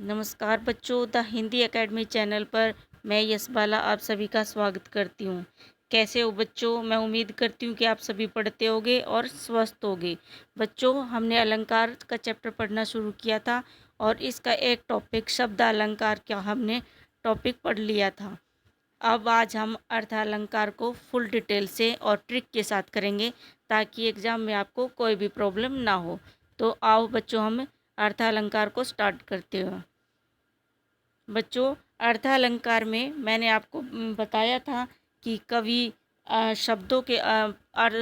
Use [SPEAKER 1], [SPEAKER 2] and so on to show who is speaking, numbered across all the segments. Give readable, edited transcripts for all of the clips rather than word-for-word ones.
[SPEAKER 1] नमस्कार बच्चों, the Hindi academy channel पर मैं यशबाला आप सभी का स्वागत करती हूँ। कैसे हो बच्चों? मैं उम्मीद करती हूँ कि आप सभी पढ़ते होगे और स्वस्थ होगे। बच्चों, हमने अलंकार का चैप्टर पढ़ना शुरू किया था और इसका एक टॉपिक शब्द अलंकार का हमने टॉपिक पढ़ लिया था। अब आज हम अर्थ अलंकार को फुल डिटेल से और ट्रिक के साथ करेंगे ताकि एग्ज़ाम में आपको कोई भी प्रॉब्लम ना हो। तो आओ बच्चों, हम अर्थ अलंकार को स्टार्ट करते हैं। बच्चों, अर्थालंकार में मैंने आपको बताया था कि कवि शब्दों के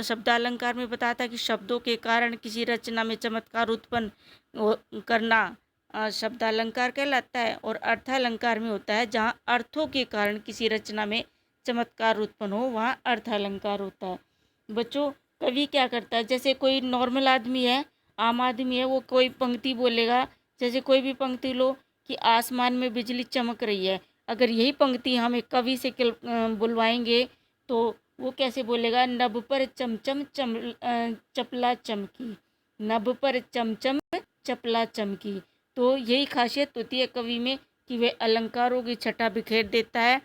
[SPEAKER 1] शब्दालंकार में बताया था कि शब्दों के कारण किसी रचना में चमत्कार उत्पन्न करना शब्दालंकार कहलाता है। और अर्थालंकार में होता है जहाँ अर्थों के कारण किसी रचना में चमत्कार उत्पन्न हो, वहाँ अर्थालंकार होता है। बच्चों, कवि क्या करता है, जैसे कोई नॉर्मल आदमी है, आम आदमी है, वो कोई पंक्ति बोलेगा। जैसे कोई भी पंक्ति लो कि आसमान में बिजली चमक रही है, अगर यही पंक्ति हम एक कवि से बुलवाएंगे तो वो कैसे बोलेगा? नभ पर चमचम चपला चमकी, नभ पर चमचम चपला चमकी। तो यही खासियत होती है कवि में कि वे अलंकारों की छटा बिखेर देता है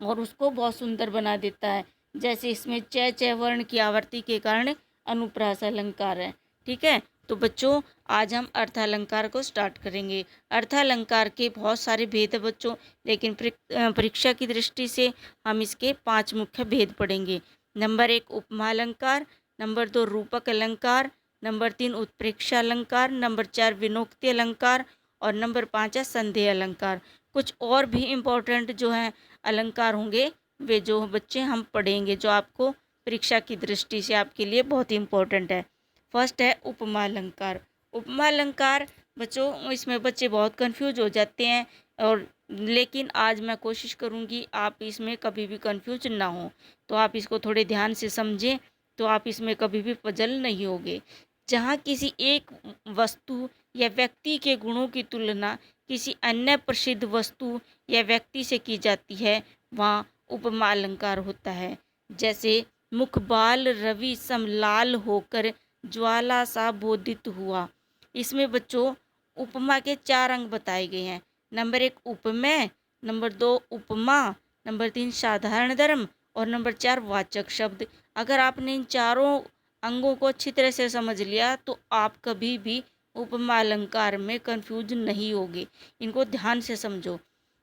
[SPEAKER 1] और उसको बहुत सुंदर बना देता है। जैसे इसमें च वर्ण की आवर्ती के कारण अनुप्रास अलंकार है। ठीक है, तो बच्चों आज हम अर्थालंकार को स्टार्ट करेंगे। अर्थालंकार के बहुत सारे भेद है बच्चों, लेकिन परीक्षा की दृष्टि से हम इसके 5 मुख्य भेद पढ़ेंगे। नंबर 1 उपमा अलंकार, नंबर 2 रूपक अलंकार, नंबर 3 उत्प्रेक्षा अलंकार, नंबर 4 विनोक्ति अलंकार और नंबर 5 है संदेह अलंकार। कुछ और भी इम्पोर्टेंट जो हैं अलंकार होंगे, वे जो बच्चे हम पढ़ेंगे, जो आपको परीक्षा की दृष्टि से आपके लिए बहुत ही इम्पोर्टेंट है। फर्स्ट है उपमा अलंकार। उपमा अलंकार बच्चों, इसमें बच्चे बहुत कंफ्यूज हो जाते हैं, और लेकिन आज मैं कोशिश करूंगी आप इसमें कभी भी कंफ्यूज ना हो। तो आप इसको थोड़े ध्यान से समझें, तो आप इसमें कभी भी पजल नहीं होगे। जहाँ किसी एक वस्तु या व्यक्ति के गुणों की तुलना किसी अन्य प्रसिद्ध वस्तु या व्यक्ति से की जाती है, वहाँ उपमा अलंकार होता है। जैसे मुखबाल रवि सम लाल होकर ज्वाला सा बोधित हुआ। इसमें बच्चों उपमा के 4 अंग बताए गए हैं। नंबर 1 उपमेय, नंबर 2 उपमा, नंबर 3 साधारण धर्म और नंबर 4 वाचक शब्द। अगर आपने इन चारों अंगों को अच्छी तरह से समझ लिया तो आप कभी भी उपमा अलंकार में कंफ्यूज नहीं होगे। इनको ध्यान से समझो।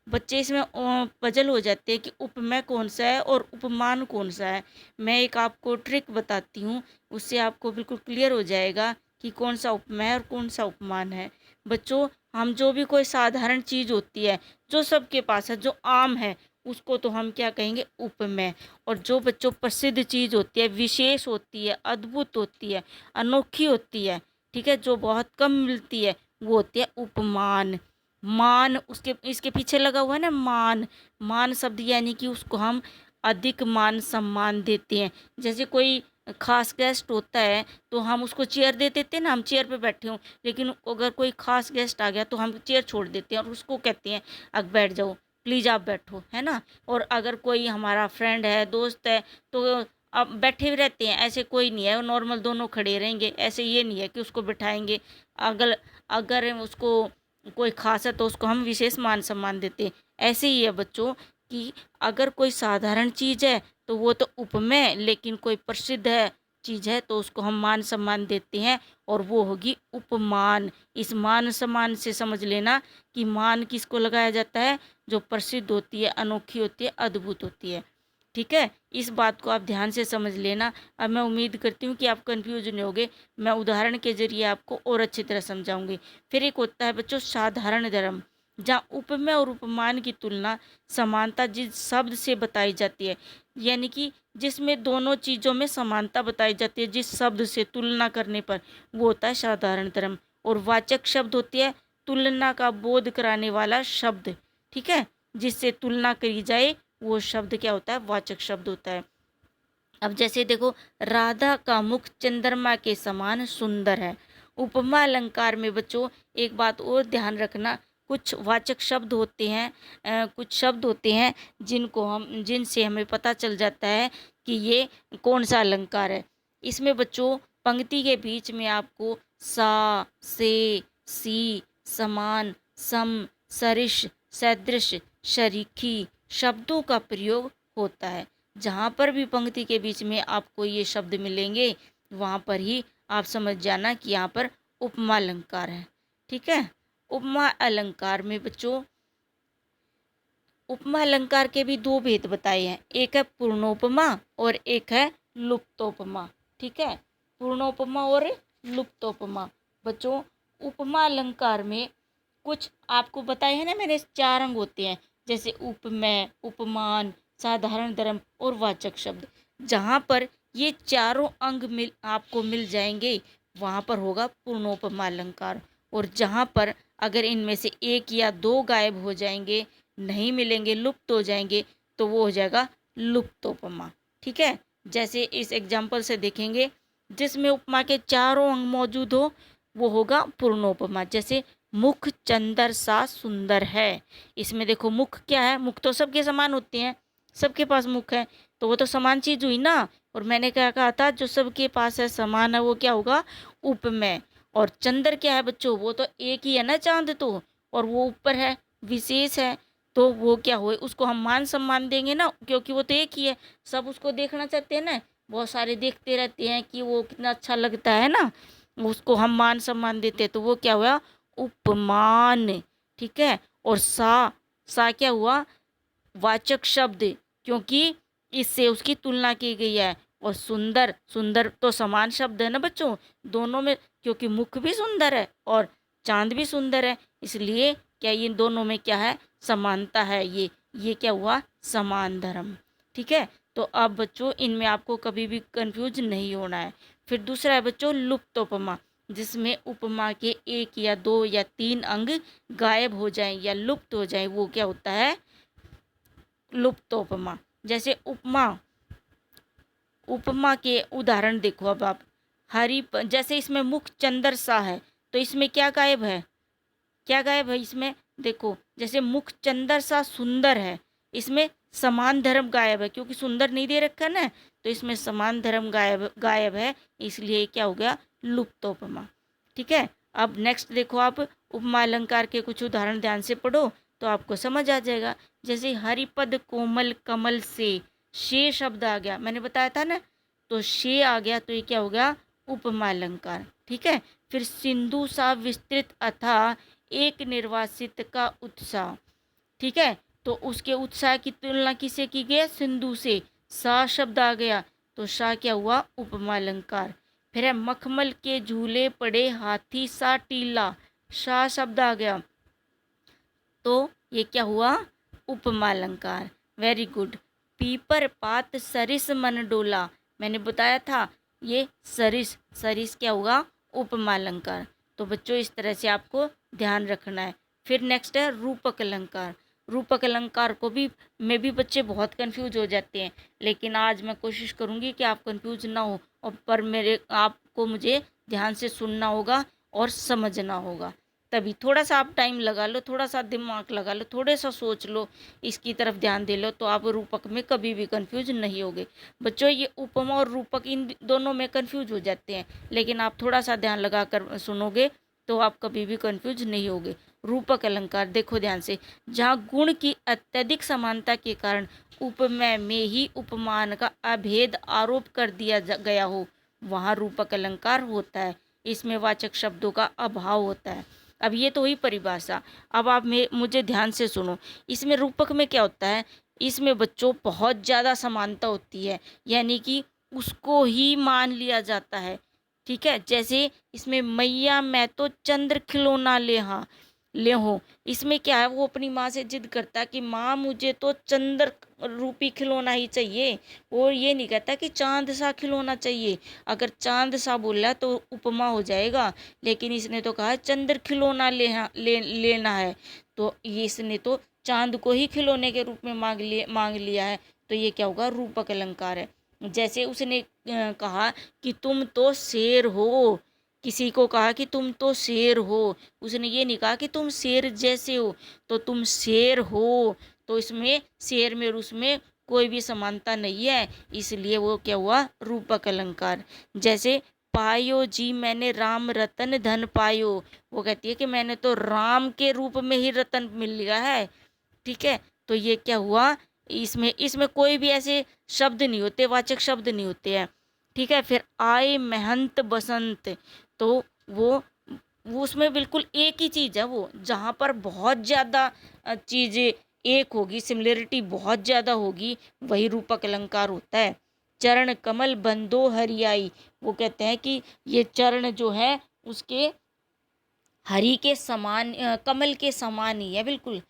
[SPEAKER 1] बच्चे इसमें पजल हो जाते हैं कि उपमेय कौन सा है और उपमान कौन सा है। मैं एक आपको ट्रिक बताती हूँ, उससे आपको बिल्कुल क्लियर हो जाएगा कि कौन सा उपमेय और कौन सा उपमान है। बच्चों, हम जो भी कोई साधारण चीज़ होती है, जो सबके पास है, जो आम है, उसको तो हम क्या कहेंगे? उपमेय। और जो बच्चों प्रसिद्ध चीज़ होती है, विशेष होती है, अद्भुत होती है, अनोखी होती है, ठीक है, जो बहुत कम मिलती है, वो होती है उपमान। मान, उसके इसके पीछे लगा हुआ है ना मान। मान शब्द यानी कि उसको हम अधिक मान सम्मान देते हैं। जैसे कोई खास गेस्ट होता है तो हम उसको चेयर दे देते हैं ना, हम चेयर पे बैठे हों, लेकिन अगर कोई खास गेस्ट आ गया तो हम चेयर छोड़ देते हैं और उसको कहते हैं अब बैठ जाओ, प्लीज़ आप बैठो, है ना। और अगर कोई हमारा फ्रेंड है, दोस्त है, तो अब बैठे हुए रहते हैं, ऐसे कोई नहीं है, नॉर्मल दोनों खड़े रहेंगे, ऐसे ये नहीं है कि उसको बिठाएंगे। अगर अगर उसको कोई खास है तो उसको हम विशेष मान सम्मान देते हैं। ऐसे ही है बच्चों कि अगर कोई साधारण चीज़ है तो वो तो उपमेय, लेकिन कोई प्रसिद्ध है चीज़ है तो उसको हम मान सम्मान देते हैं, और वो होगी उपमान। इस मान सम्मान से समझ लेना कि मान किसको लगाया जाता है? जो प्रसिद्ध होती है, अनोखी होती है, अद्भुत होती है। ठीक है, इस बात को आप ध्यान से समझ लेना। अब मैं उम्मीद करती हूँ कि आप कंफ्यूज नहीं होगे। मैं उदाहरण के जरिए आपको और अच्छी तरह समझाऊंगी। फिर एक होता है बच्चों साधारण धर्म, जहाँ उपमेय और उपमान की तुलना समानता जिस शब्द से बताई जाती है, यानी कि जिसमें दोनों चीज़ों में समानता बताई जाती है, जिस शब्द से तुलना करने पर, वो होता है साधारण धर्म। और वाचक शब्द होती है तुलना का बोध कराने वाला शब्द। ठीक है, जिससे तुलना करी जाए वो शब्द क्या होता है? वाचक शब्द होता है। अब जैसे देखो, राधा का मुख चंद्रमा के समान सुंदर है। उपमा अलंकार में बच्चों एक बात और ध्यान रखना, कुछ वाचक शब्द होते हैं, कुछ शब्द होते हैं जिनसे हमें पता चल जाता है कि ये कौन सा अलंकार है। इसमें बच्चों पंक्ति के बीच में आपको सा, से, सी, समान, सम, सरिश, सदृश, शरीकी शब्दों का प्रयोग होता है। जहाँ पर भी पंक्ति के बीच में आपको ये शब्द मिलेंगे वहाँ पर ही आप समझ जाना कि यहाँ पर उपमा अलंकार है। ठीक है। उपमा अलंकार में बच्चों उपमा अलंकार के भी दो भेद बताए हैं, एक है पूर्णोपमा और एक है लुप्तोपमा। ठीक है। पूर्णोपमा और लुप्तोपमा। बच्चों उपमा अलंकार में कुछ आपको बताए हैं ना मैंने, चार अंग होते हैं, जैसे उपमेय, उपमान, साधारण धर्म और वाचक शब्द। जहाँ पर ये चारों अंग आपको मिल जाएंगे वहाँ पर होगा पूर्णोपमा अलंकार। और जहाँ पर अगर इनमें से एक या दो गायब हो जाएंगे, नहीं मिलेंगे, लुप्त हो जाएंगे, तो वो हो जाएगा लुप्तोपमा। ठीक है। जैसे इस एग्जाम्पल से देखेंगे, जिसमें उपमा के चारों अंग मौजूद हो वो होगा पूर्णोपमा। जैसे मुख चंदर सा सुंदर है। इसमें देखो मुख क्या है, मुख तो सबके समान होते हैं, सबके पास मुख है, तो वो तो समान चीज हुई ना। और मैंने क्या कहा था, जो सबके पास है समान है वो क्या होगा, उपमेय। और चंद्र क्या है बच्चों, वो तो एक ही है ना चांद, तो और वो ऊपर है, विशेष है, तो वो क्या हुए, उसको हम मान सम्मान देंगे ना, क्योंकि वो तो एक ही है, सब उसको देखना चाहते हैं ना, बहुत सारे देखते रहते हैं कि वो कितना अच्छा लगता है ना, उसको हम मान सम्मान देते हैं, तो वो क्या हुआ, उपमान। ठीक है। और सा क्या हुआ, वाचक शब्द, क्योंकि इससे उसकी तुलना की गई है। और सुंदर, सुंदर तो समान शब्द है ना बच्चों दोनों में, क्योंकि मुख भी सुंदर है और चांद भी सुंदर है, इसलिए क्या ये दोनों में क्या है, समानता है। ये क्या हुआ, समान धर्म। ठीक है। तो अब बच्चों इनमें आपको कभी भी कंफ्यूज नहीं होना है। फिर दूसरा है बच्चों लुप्तोपमा, जिसमें उपमा के एक या दो या तीन अंग गायब हो जाएं या लुप्त हो जाएं, वो क्या होता है, लुप्तोपमा। जैसे उपमा, उपमा के उदाहरण देखो अब आप, जैसे इसमें मुख चंदर सा है, तो इसमें क्या गायब है, क्या गायब है इसमें, देखो जैसे मुख चंदर सा सुंदर है, इसमें समान धर्म गायब है, क्योंकि सुंदर नहीं दे रखा ना, तो इसमें समान धर्म गायब गायब है, इसलिए क्या हो गया, लुप्तोपमा। ठीक है। अब नेक्स्ट देखो आप, उपमा अलंकार के कुछ उदाहरण ध्यान से पढ़ो तो आपको समझ आ जाएगा। जैसे हरिपद कोमल कमल से शब्द आ गया, मैंने बताया था ना, तो शे आ गया, तो ये क्या हो गया, उपमा अलंकार। ठीक है। फिर सिंधु सा विस्तृत अथा एक निर्वासित का उत्साह। ठीक है। तो उसके उत्साह की तुलना किसे की गई, सिंधु से, सा शब्द आ गया, तो सा क्या हुआ, उपमा अलंकार। फिर है मखमल के झूले पड़े हाथी सा टीला, सा शब्द आ गया, तो ये क्या हुआ, उपमा अलंकार। Very good. पीपर पात सरिस मन डोला, मैंने बताया था ये सरिस, सरिस क्या होगा, उपमा अलंकार। तो बच्चों इस तरह से आपको ध्यान रखना है। फिर नेक्स्ट है रूपक अलंकार। रूपक अलंकार को भी में भी बच्चे बहुत कंफ्यूज हो जाते हैं, लेकिन आज मैं कोशिश करूंगी कि आप कंफ्यूज ना हो, और पर मेरे आपको मुझे ध्यान से सुनना होगा और समझना होगा, तभी थोड़ा सा आप टाइम लगा लो, थोड़ा सा दिमाग लगा लो, थोड़े सा सोच लो, इसकी तरफ ध्यान दे लो, तो आप रूपक में कभी भी कंफ्यूज नहीं होगे। बच्चों ये उपमा और रूपक इन दोनों में कंफ्यूज हो जाते हैं, लेकिन आप थोड़ा सा ध्यान लगा कर सुनोगे तो आप कभी भी कंफ्यूज नहीं होगे। रूपक अलंकार देखो ध्यान से, जहाँ गुण की अत्यधिक समानता के कारण उपमेय में ही उपमान का अभेद आरोप कर दिया गया हो, वहाँ रूपक अलंकार होता है। इसमें वाचक शब्दों का अभाव होता है। अब ये तो हुई परिभाषा, अब आप मुझे ध्यान से सुनो। इसमें रूपक में क्या होता है, इसमें बच्चों बहुत ज़्यादा समानता होती है, यानी कि उसको ही मान लिया जाता है। ठीक है। जैसे इसमें मैया मैं तो चंद्र खिलौना ले हो, इसमें क्या है, वो अपनी माँ से जिद करता है कि माँ मुझे तो चंद्र रूपी खिलौना ही चाहिए, और ये नहीं कहता कि चांद सा खिलौना चाहिए। अगर चांद सा बोला तो उपमा हो जाएगा, लेकिन इसने तो कहा चंद्र खिलौना लेना है, तो ये इसने तो चांद को ही खिलौने के रूप में मांग लिया है, तो ये क्या होगा, रूपक अलंकार है। जैसे उसने कहा कि तुम तो शेर हो, किसी को कहा कि तुम तो शेर हो, उसने ये नहीं कहा कि तुम शेर जैसे हो, तो तुम शेर हो, तो इसमें शेर में और उसमें कोई भी समानता नहीं है, इसलिए वो क्या हुआ, रूपक अलंकार। जैसे पायो जी मैंने राम रतन धन पायो। वो कहती है कि मैंने तो राम के रूप में ही रतन मिल लिया है। ठीक है, तो ये क्या हुआ, इसमें इसमें कोई भी ऐसे शब्द नहीं होते, वाचक शब्द नहीं होते हैं। ठीक है, फिर आए महंत बसंत, तो वो उसमें बिल्कुल एक ही चीज़ है, वो जहाँ पर बहुत ज़्यादा चीज़ें एक होगी, सिमिलरिटी बहुत ज़्यादा होगी, वही रूपक अलंकार होता है। चरण कमल बंदो हरियाई, वो कहते हैं कि ये चरण जो है उसके हरि के समान, कमल के समान ही है, बिल्कुल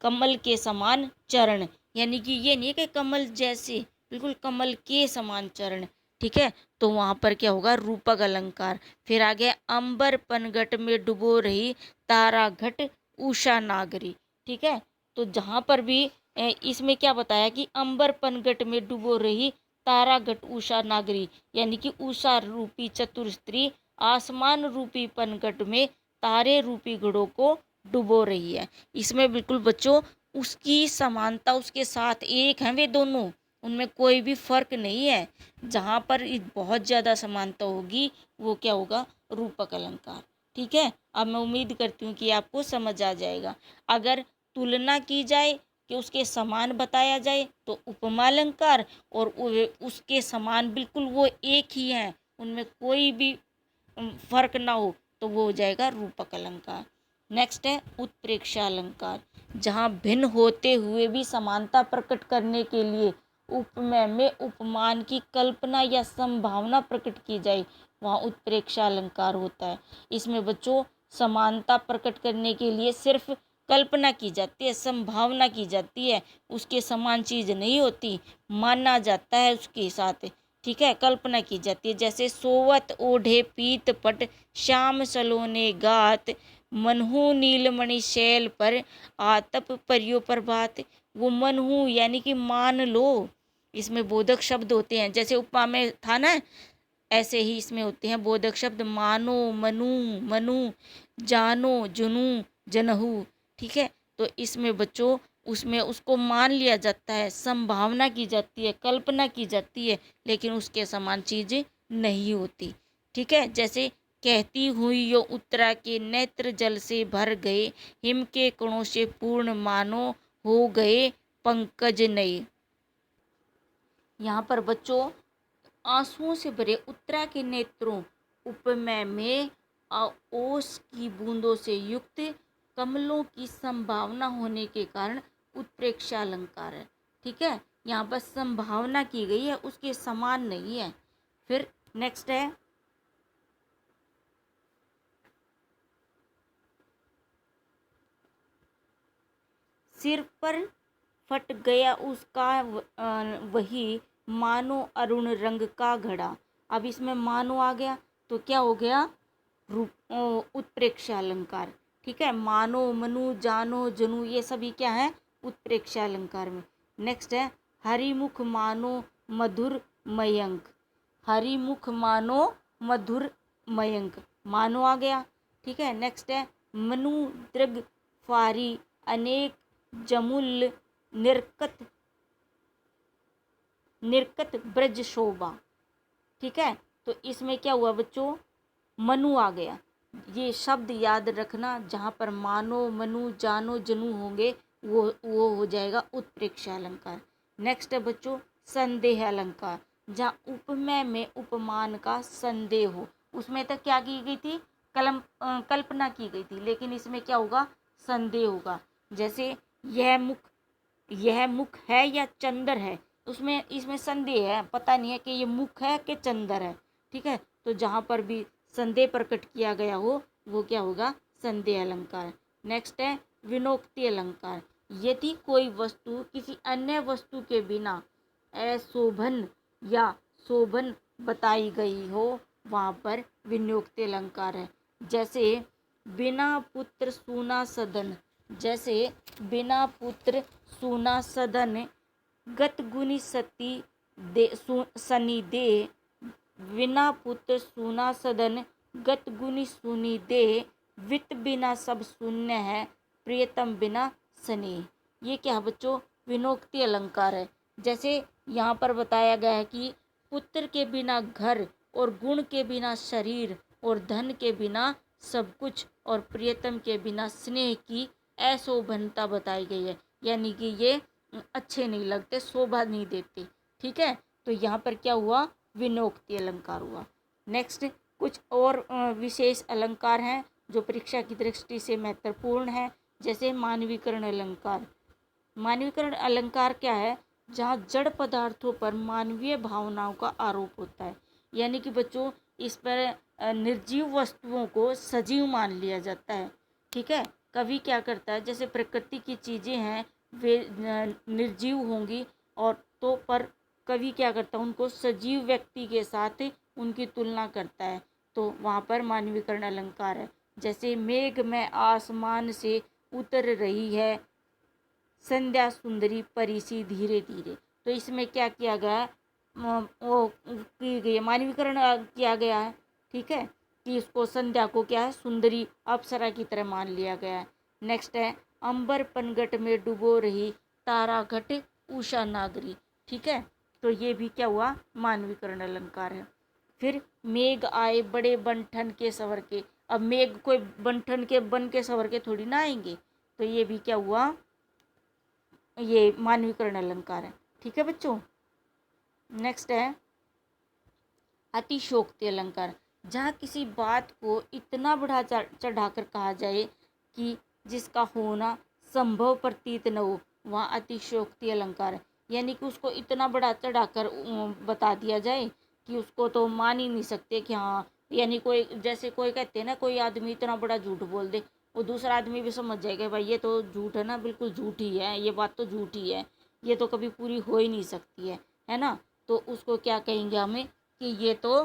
[SPEAKER 1] कमल के समान चरण, यानी कि ये नहीं है कि कमल जैसे, बिल्कुल कमल के समान चरण। ठीक है, तो वहां पर क्या होगा, रूपक अलंकार। फिर आगे अंबर पनघट में डुबो रही तारा घट उषा नागरी। ठीक है, तो जहां पर भी इसमें क्या बताया कि अंबर पनघट में डुबो रही तारा घट उषा नागरी, यानी कि उषा रूपी चतुर स्त्री आसमान रूपी पनघट में तारे रूपी घड़ों को डुबो रही है। इसमें बिल्कुल बच्चों उसकी समानता, उसके साथ एक हैं वे दोनों, उनमें कोई भी फर्क नहीं है। जहाँ पर बहुत ज़्यादा समानता होगी वो क्या होगा, रूपक अलंकार। ठीक है, अब मैं उम्मीद करती हूँ कि आपको समझ आ जाएगा। अगर तुलना की जाए कि उसके समान बताया जाए तो उपमा अलंकार, और उसके समान बिल्कुल वो एक ही हैं, उनमें कोई भी फर्क ना हो, तो वो हो जाएगा रूपक अलंकार। नेक्स्ट है उत्प्रेक्षा अलंकार, जहाँ भिन्न होते हुए भी समानता प्रकट करने के लिए उपमेय में उपमान की कल्पना या संभावना प्रकट की जाए, वहाँ उत्प्रेक्षा अलंकार होता है। इसमें बच्चों समानता प्रकट करने के लिए सिर्फ कल्पना की जाती है, संभावना की जाती है, उसके समान चीज नहीं होती, माना जाता है उसके साथ। ठीक है, कल्पना की जाती है, जैसे सोवत ओढ़े पीत पट श्याम सलोने गात मनहु नीलमणि शैल पर आतप परियो प्रभात। वो मनहु यानी कि मान लो, इसमें बोधक शब्द होते हैं, जैसे उपमा में था ना, ऐसे ही इसमें होते हैं बोधक शब्द, मानो मनु मनु, जानो जुनू जनहु। ठीक है, तो इसमें बच्चों उसमें उसको मान लिया जाता है, संभावना की जाती है, कल्पना की जाती है, लेकिन उसके समान चीज़ नहीं होती। ठीक है, जैसे कहती हुई यो उत्तरा के नेत्र जल से भर गए, हिम के कणों से पूर्ण मानो हो गए पंकज नए। यहाँ पर बच्चों आंसुओं से भरे उत्तरा के नेत्रों, उपमेय में ओस की बूंदों से युक्त कमलों की संभावना होने के कारण उत्प्रेक्षा अलंकार है। ठीक है, यहाँ पर संभावना की गई है, उसके समान नहीं है। फिर नेक्स्ट है सिर पर फट गया उसका वही मानो अरुण रंग का घड़ा। अब इसमें मानो आ गया तो क्या हो गया, उत्प्रेक्षा अलंकार। ठीक है, मानो मनु जानो जनु ये सभी क्या है, उत्प्रेक्षा अलंकार में। नेक्स्ट है हरिमुख मानो मधुर मयंक, हरिमुख मानो मधुर मयंक, मानो आ गया। ठीक है, नेक्स्ट है मनु दृग फारी अनेक जमुल निर्कत निर्कत ब्रज शोभा। ठीक है, तो इसमें क्या हुआ बच्चों, मनु आ गया। ये शब्द याद रखना, जहाँ पर मानो मनु जानो जनु होंगे वो हो जाएगा उत्प्रेक्षा अलंकार। नेक्स्ट है बच्चों संदेह अलंकार, जहाँ उपमेय में उपमान का संदेह हो। उसमें तक क्या की गई थी, कल्पना की गई थी, लेकिन इसमें क्या होगा, संदेह होगा। जैसे यह मुख है या चंदर है, उसमें इसमें संदेह है, पता नहीं है कि ये मुख है कि चंदर है। ठीक है, तो जहाँ पर भी संदेह प्रकट किया गया हो वो क्या होगा, संदेह अलंकार। नेक्स्ट है विनोक्ति अलंकार, यदि कोई वस्तु किसी अन्य वस्तु के बिना अशोभन या शोभन बताई गई हो, वहाँ पर विनोक्ति अलंकार है। जैसे बिना पुत्र सूना सदन, जैसे बिना पुत्र सूना सदन गत गुनी सती दे सनी दे, बिना पुत्र सूना सदन गत गुनी सुनी दे, वित्त बिना सब शून्य है प्रियतम बिना सनी। ये क्या बच्चों, विनोक्ति अलंकार है। जैसे यहाँ पर बताया गया है कि पुत्र के बिना घर और गुण के बिना शरीर, और धन के बिना सब कुछ, और प्रियतम के बिना स्नेह की अशोभनता बताई गई है। यानी कि ये अच्छे नहीं लगते, शोभा नहीं देते। ठीक है, तो यहाँ पर क्या हुआ, विनोक्ति अलंकार हुआ। नेक्स्ट कुछ और विशेष अलंकार हैं जो परीक्षा की दृष्टि से महत्वपूर्ण है, जैसे मानवीकरण अलंकार। मानवीकरण अलंकार क्या है, जहाँ जड़ पदार्थों पर मानवीय भावनाओं का आरोप होता है। यानी कि बच्चों इस पर निर्जीव वस्तुओं को सजीव मान लिया जाता है। ठीक है, कवि क्या करता है, जैसे प्रकृति की चीज़ें हैं वे निर्जीव होंगी, और तो पर कवि क्या करता है, उनको सजीव व्यक्ति के साथ उनकी तुलना करता है। तो वहाँ पर मानवीकरण अलंकार है। जैसे मेघ में आसमान से उतर रही है संध्या सुंदरी परिसी धीरे धीरे। तो इसमें क्या किया गया, वो की गई मानवीकरण किया गया है। ठीक है, कि इसको संध्या को क्या है, सुंदरी अप्सरा की तरह मान लिया गया है। नेक्स्ट है अंबर पनघट में डुबो रही तारा घट उषा नागरी। ठीक है, तो ये भी क्या हुआ, मानवीकरण अलंकार है। फिर मेघ आए बड़े बंठन के सवर के। अब मेघ कोई बंठन के बन के सवर के थोड़ी ना आएंगे, तो ये भी क्या हुआ, ये मानवीकरण अलंकार है। ठीक है बच्चों, नेक्स्ट है अतिशोक्ति अलंकार। जहाँ किसी बात को इतना बढ़ा चढ़ाकर कहा जाए कि जिसका होना संभव प्रतीत न हो, वहाँ अतिशोक्ति अलंकार है। यानी कि उसको इतना बढ़ा चढ़ाकर बता दिया जाए कि उसको तो मान ही नहीं सकते कि हाँ, यानी कोई जैसे कोई कहते हैं ना, कोई आदमी इतना बड़ा झूठ बोल दे, वो दूसरा आदमी भी समझ जाएगा भाई ये तो झूठ है ना, बिल्कुल झूठी है, ये बात तो झूठी है, ये तो कभी पूरी हो ही नहीं सकती है ना। तो उसको क्या कहेंगे हमें, कि ये तो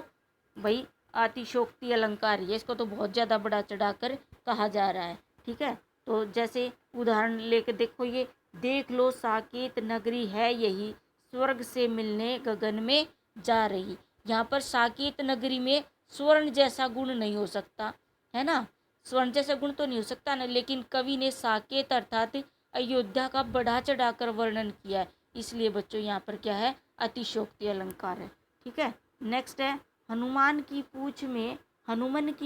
[SPEAKER 1] भाई अतिशोक्ति अलंकार है, इसको तो बहुत ज़्यादा बढ़ा चढ़ाकर कहा जा रहा है। ठीक है, तो जैसे उदाहरण लेके देखो, ये देख लो साकेत नगरी है यही, स्वर्ग से मिलने गगन में जा रही। यहाँ पर साकेत नगरी में स्वर्ण जैसा गुण नहीं हो सकता, है ना, स्वर्ण जैसा गुण तो नहीं हो सकता ना, लेकिन कवि ने साकेत अर्थात अयोध्या का बढ़ा चढ़ाकर वर्णन किया है, इसलिए बच्चों यहाँ पर क्या है, अतिशोक्ति अलंकार है। ठीक है, नेक्स्ट है हनुमान की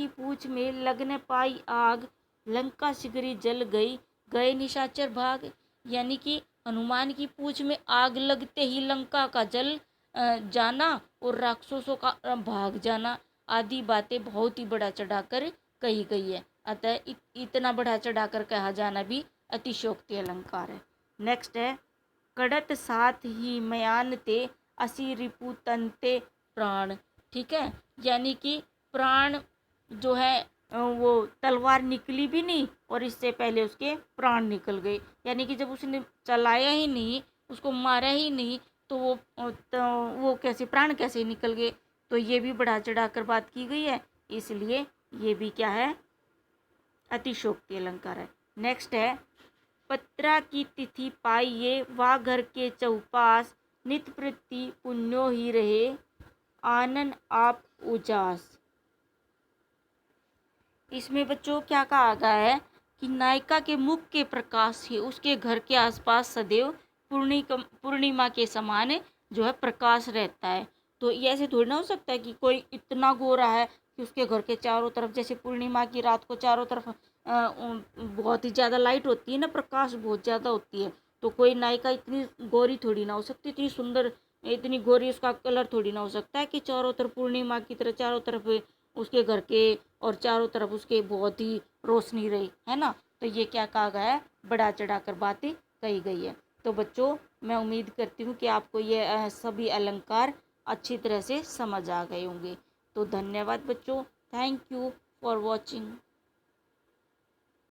[SPEAKER 1] पूछ में लगने पाई आग, लंका शिगरी जल गई, गए निशाचर भाग। यानी कि हनुमान की पूछ में आग लगते ही लंका का जल जाना और राक्षसों का भाग जाना आदि बातें बहुत ही बढ़ा चढ़ाकर कही गई है। अतः इतना बढ़ा चढ़ाकर कहा जाना भी अतिशोक्ति अलंकार है। नेक्स्ट है कड़त साथ ही मयान ते असी रिपु तंते प्राण। ठीक है, यानी कि प्राण जो है वो तलवार निकली भी नहीं और इससे पहले उसके प्राण निकल गए। यानी कि जब उसने चलाया ही नहीं, उसको मारा ही नहीं, तो वो कैसे प्राण कैसे निकल गए। तो ये भी बढ़ा चढ़ाकर बात की गई है, इसलिए ये भी क्या है, अतिशोक्ति अलंकार है। नेक्स्ट है पत्रा की तिथि पाइये वा घर के चौपास, नित प्रति पुण्यो ही रहे आनन आप उजास। इसमें बच्चों क्या कहा गया है कि नायिका के मुख के प्रकाश ही उसके घर के आसपास सदैव पूर्णिमा के समान जो है प्रकाश रहता है। तो ये ऐसे थोड़ी ना हो सकता है कि कोई इतना गोरा है कि उसके घर के चारों तरफ, जैसे पूर्णिमा की रात को चारों तरफ बहुत ही ज़्यादा लाइट होती है ना, प्रकाश बहुत ज़्यादा होती है, तो कोई नायिका इतनी गोरी थोड़ी ना हो सकती, इतनी सुंदर, इतनी गोरी उसका कलर थोड़ी ना हो सकता है कि चारों तरफ पूर्णिमा की तरह चारों तरफ उसके घर के और चारों तरफ उसके बहुत ही रोशनी रही, है ना। तो ये क्या कहा गया है, बढ़ा चढ़ाकर बातें कही गई है। तो बच्चों मैं उम्मीद करती हूँ कि आपको ये सभी अलंकार अच्छी तरह से समझ आ गए होंगे। तो धन्यवाद बच्चों, थैंक यू फॉर वॉचिंग।